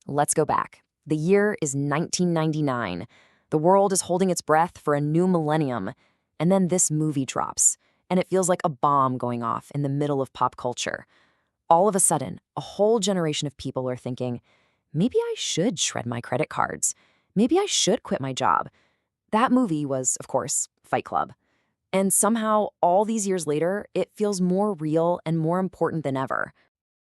Let's go back. The year is 1999. The world is holding its breath for a new millennium. And then this movie drops, and it feels like a bomb going off in the middle of pop culture. All of a sudden, a whole generation of people are thinking, maybe I should shred my credit cards. Maybe I should quit my job. That movie was, of course, Fight Club. And somehow, all these years later, it feels more real and more important than ever.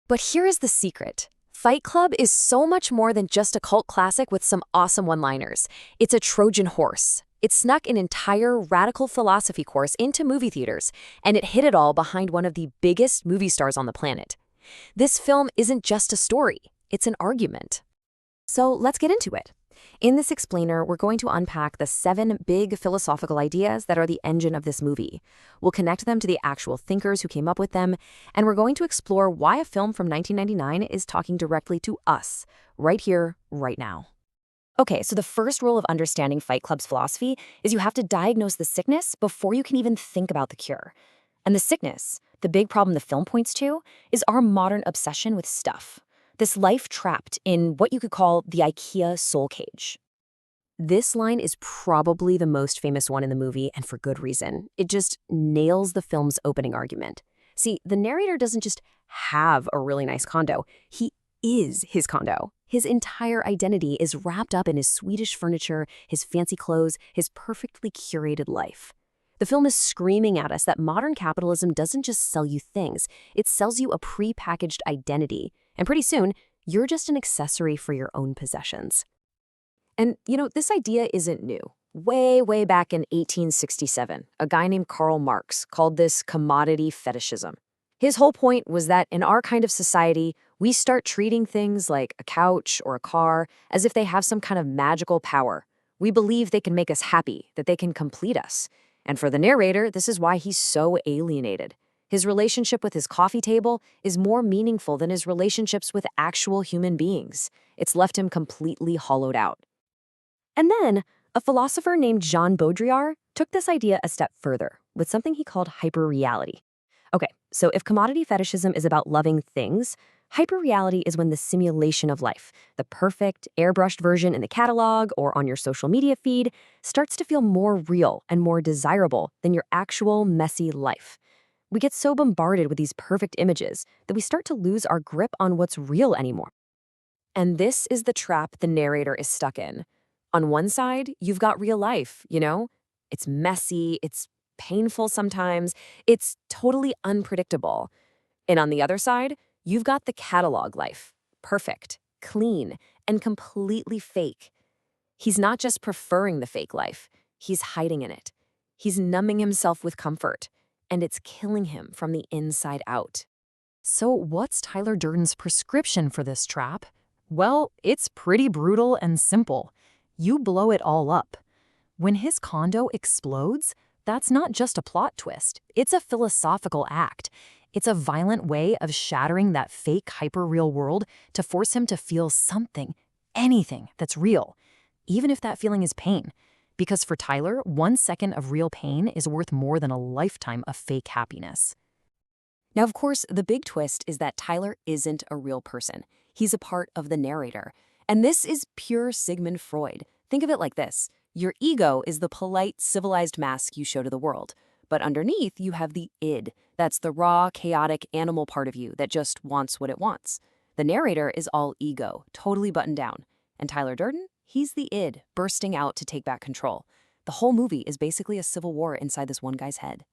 But here is the secret. Fight Club is so much more than just a cult classic with some awesome one-liners. It's a Trojan horse. It snuck an entire radical philosophy course into movie theaters, and it hid it all behind one of the biggest movie stars on the planet. This film isn't just a story, it's an argument. So let's get into it. In this explainer, we're going to unpack the 7 big philosophical ideas that are the engine of this movie. We'll connect them to the actual thinkers who came up with them, and we're going to explore why a film from 1999 is talking directly to us, right here, right now. Okay, so the first rule of understanding Fight Club's philosophy is you have to diagnose the sickness before you can even think about the cure. And the sickness, the big problem the film points to, is our modern obsession with stuff. This life trapped in what you could call the IKEA soul cage. This line is probably the most famous one in the movie, and for good reason. It just nails the film's opening argument. See, the narrator doesn't just have a really nice condo, he is his condo. His entire identity is wrapped up in his Swedish furniture, his fancy clothes, his perfectly curated life. The film is screaming at us that modern capitalism doesn't just sell you things, it sells you a pre-packaged identity. And pretty soon, you're just an accessory for your own possessions. And, this idea isn't new. Way back in 1867, a guy named Karl Marx called this commodity fetishism. His whole point was that in our kind of society, we start treating things like a couch or a car as if they have some kind of magical power. We believe they can make us happy, that they can complete us. And for the narrator, this is why he's so alienated. His relationship with his coffee table is more meaningful than his relationships with actual human beings. It's left him completely hollowed out. And then, a philosopher named Jean Baudrillard took this idea a step further with something he called hyperreality. Okay, so if commodity fetishism is about loving things, hyperreality is when the simulation of life, the perfect, airbrushed version in the catalog or on your social media feed, starts to feel more real and more desirable than your actual messy life. We get so bombarded with these perfect images that we start to lose our grip on what's real anymore. And this is the trap the narrator is stuck in. On one side, you've got real life, It's messy, it's painful sometimes, it's totally unpredictable. And on the other side, you've got the catalog life, perfect, clean, and completely fake. He's not just preferring the fake life, he's hiding in it. He's numbing himself with comfort. And it's killing him from the inside out. So what's Tyler Durden's prescription for this trap? Well, it's pretty brutal and simple. You blow it all up. When his condo explodes, that's not just a plot twist. It's a philosophical act. It's a violent way of shattering that fake hyper-real world to force him to feel something, anything that's real, even if that feeling is pain. Because for Tyler, 1 second of real pain is worth more than a lifetime of fake happiness. Now, of course, the big twist is that Tyler isn't a real person. He's a part of the narrator. And this is pure Sigmund Freud. Think of it like this. Your ego is the polite, civilized mask you show to the world. But underneath, you have the id. That's the raw, chaotic animal part of you that just wants what it wants. The narrator is all ego, totally buttoned down. And Tyler Durden? He's the id, bursting out to take back control. The whole movie is basically a civil war inside this one guy's head.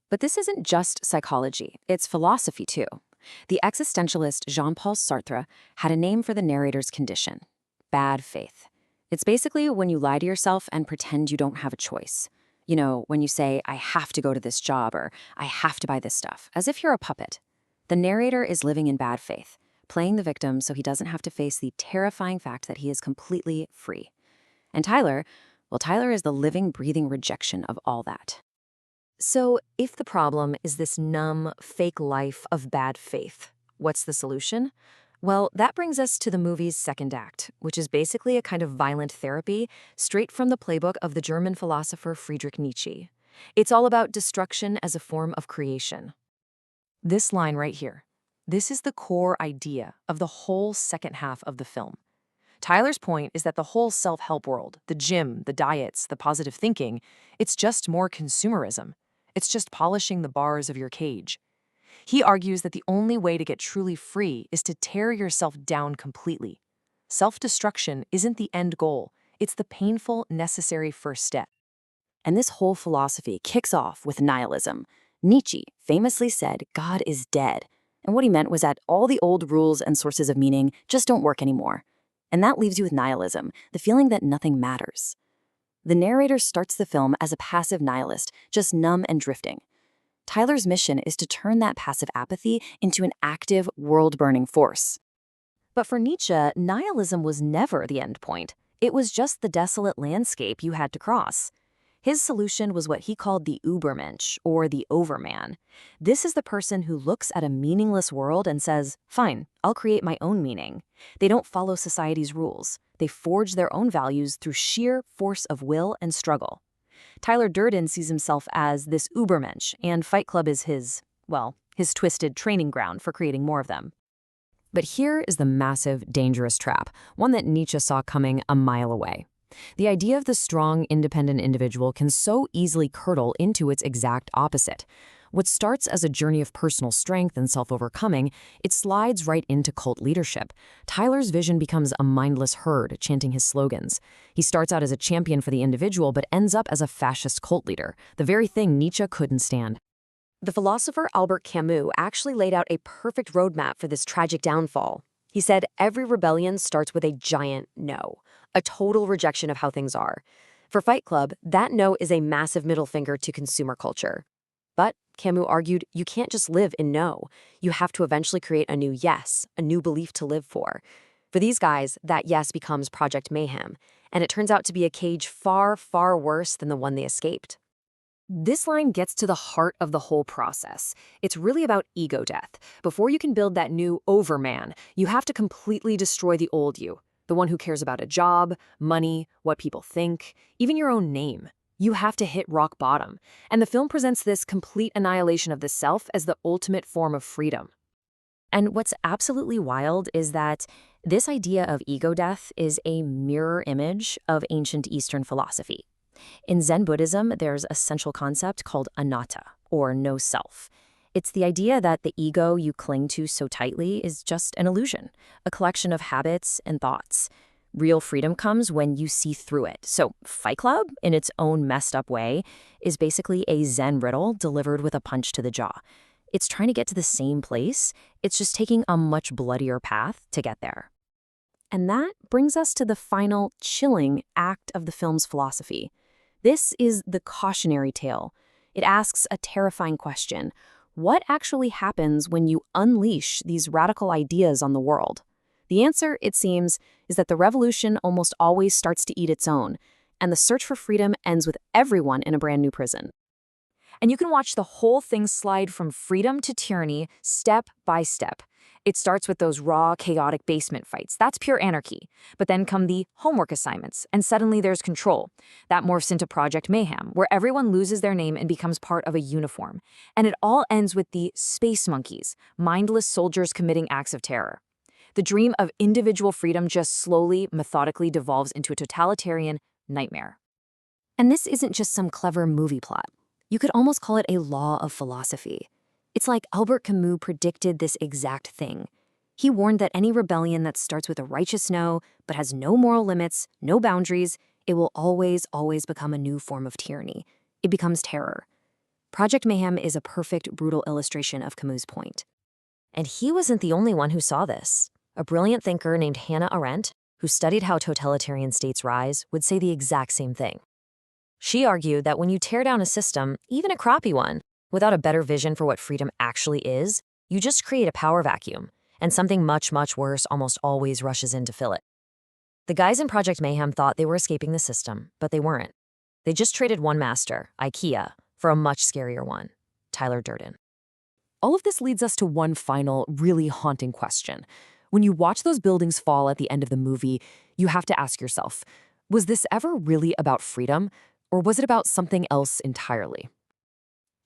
But this isn't just psychology, it's philosophy too. The existentialist Jean-Paul Sartre had a name for the narrator's condition: bad faith. It's basically when you lie to yourself and pretend you don't have a choice. When you say, I have to go to this job or I have to buy this stuff, as if you're a puppet. The narrator is living in bad faith, playing the victim so he doesn't have to face the terrifying fact that he is completely free. And Tyler is the living, breathing rejection of all that. So if the problem is this numb, fake life of bad faith, what's the solution? Well, that brings us to the movie's second act, which is basically a kind of violent therapy straight from the playbook of the German philosopher Friedrich Nietzsche. It's all about destruction as a form of creation. This line right here: This is the core idea of the whole second half of the film. Tyler's point is that the whole self-help world, the gym, the diets, the positive thinking, it's just more consumerism. It's just polishing the bars of your cage. He argues that the only way to get truly free is to tear yourself down completely. Self-destruction isn't the end goal. It's the painful, necessary first step. And this whole philosophy kicks off with nihilism. Nietzsche famously said God is dead. And what he meant was that all the old rules and sources of meaning just don't work anymore. And that leaves you with nihilism, the feeling that nothing matters. The narrator starts the film as a passive nihilist, just numb and drifting. Tyler's mission is to turn that passive apathy into an active, world-burning force. But for Nietzsche, nihilism was never the end point. It was just the desolate landscape you had to cross. His solution was what he called the Übermensch, or the overman. This is the person who looks at a meaningless world and says, fine, I'll create my own meaning. They don't follow society's rules. They forge their own values through sheer force of will and struggle. Tyler Durden sees himself as this Übermensch, and Fight Club is his twisted training ground for creating more of them. But here is the massive, dangerous trap, one that Nietzsche saw coming a mile away. The idea of the strong, independent individual can so easily curdle into its exact opposite. What starts as a journey of personal strength and self-overcoming, it slides right into cult leadership. Tyler's vision becomes a mindless herd chanting his slogans. He starts out as a champion for the individual but ends up as a fascist cult leader, the very thing Nietzsche couldn't stand. The philosopher Albert Camus actually laid out a perfect roadmap for this tragic downfall. He said every rebellion starts with a giant no, a total rejection of how things are. For Fight Club, that no is a massive middle finger to consumer culture. But, Camus argued, you can't just live in no. You have to eventually create a new yes, a new belief to live for. For these guys, that yes becomes Project Mayhem, and it turns out to be a cage far, far worse than the one they escaped. This line gets to the heart of the whole process. It's really about ego death. Before you can build that new overman, you have to completely destroy the old you, the one who cares about a job, money, what people think, even your own name. You have to hit rock bottom. And the film presents this complete annihilation of the self as the ultimate form of freedom. And what's absolutely wild is that this idea of ego death is a mirror image of ancient Eastern philosophy. In Zen Buddhism, there's a central concept called anatta, or no self. It's the idea that the ego you cling to so tightly is just an illusion, a collection of habits and thoughts. Real freedom comes when you see through it. So Fight Club, in its own messed up way, is basically a Zen riddle delivered with a punch to the jaw. It's trying to get to the same place, it's just taking a much bloodier path to get there. And that brings us to the final, chilling act of the film's philosophy. This is the cautionary tale. It asks a terrifying question. What actually happens when you unleash these radical ideas on the world? The answer, it seems, is that the revolution almost always starts to eat its own, and the search for freedom ends with everyone in a brand new prison. And you can watch the whole thing slide from freedom to tyranny step by step. It starts with those raw, chaotic basement fights. That's pure anarchy. But then come the homework assignments, and suddenly there's control. That morphs into Project Mayhem, where everyone loses their name and becomes part of a uniform. And it all ends with the space monkeys, mindless soldiers committing acts of terror. The dream of individual freedom just slowly, methodically devolves into a totalitarian nightmare. And this isn't just some clever movie plot. You could almost call it a law of philosophy. It's like Albert Camus predicted this exact thing. He warned that any rebellion that starts with a righteous no, but has no moral limits, no boundaries, it will always, always become a new form of tyranny. It becomes terror. Project Mayhem is a perfect, brutal illustration of Camus' point. And he wasn't the only one who saw this. A brilliant thinker named Hannah Arendt, who studied how totalitarian states rise, would say the exact same thing. She argued that when you tear down a system, even a crappy one, without a better vision for what freedom actually is, you just create a power vacuum, and something much, much worse almost always rushes in to fill it. The guys in Project Mayhem thought they were escaping the system, but they weren't. They just traded one master, IKEA, for a much scarier one, Tyler Durden. All of this leads us to one final, really haunting question. When you watch those buildings fall at the end of the movie, you have to ask yourself, was this ever really about freedom, or was it about something else entirely?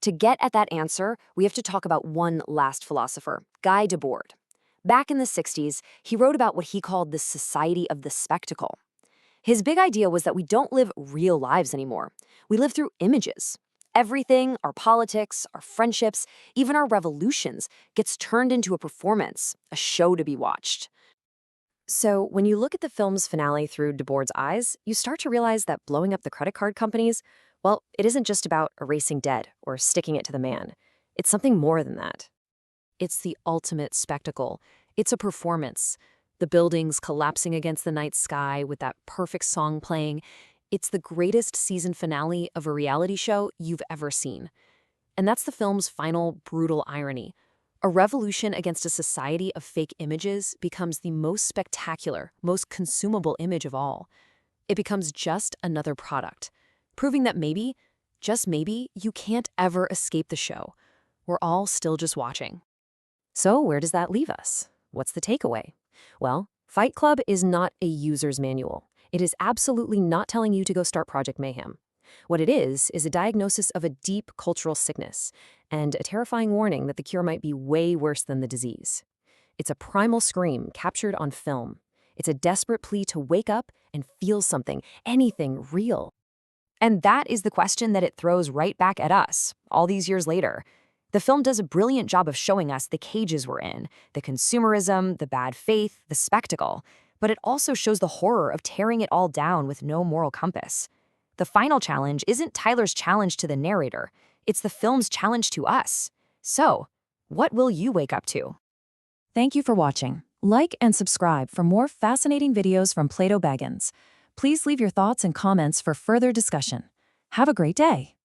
To get at that answer, we have to talk about one last philosopher, Guy Debord. Back in the 60s, he wrote about what he called the society of the spectacle. His big idea was that we don't live real lives anymore. We live through images. Everything, our politics, our friendships, even our revolutions, gets turned into a performance, a show to be watched. So when you look at the film's finale through Debord's eyes, you start to realize that blowing up the credit card companies, well, it isn't just about erasing debt or sticking it to the man. It's something more than that. It's the ultimate spectacle. It's a performance. The buildings collapsing against the night sky with that perfect song playing. It's the greatest season finale of a reality show you've ever seen. And that's the film's final brutal irony. A revolution against a society of fake images becomes the most spectacular, most consumable image of all. It becomes just another product, proving that maybe, just maybe, you can't ever escape the show. We're all still just watching. So where does that leave us? What's the takeaway? Well, Fight Club is not a user's manual. It is absolutely not telling you to go start Project Mayhem. What it is a diagnosis of a deep cultural sickness and a terrifying warning that the cure might be way worse than the disease. It's a primal scream captured on film. It's a desperate plea to wake up and feel something, anything real. And that is the question that it throws right back at us, all these years later. The film does a brilliant job of showing us the cages we're in, the consumerism, the bad faith, the spectacle, but it also shows the horror of tearing it all down with no moral compass. The final challenge isn't Tyler's challenge to the narrator, it's the film's challenge to us. So, what will you wake up to? Thank you for watching. Like and subscribe for more fascinating videos from Plato Baggins. Please leave your thoughts and comments for further discussion. Have a great day.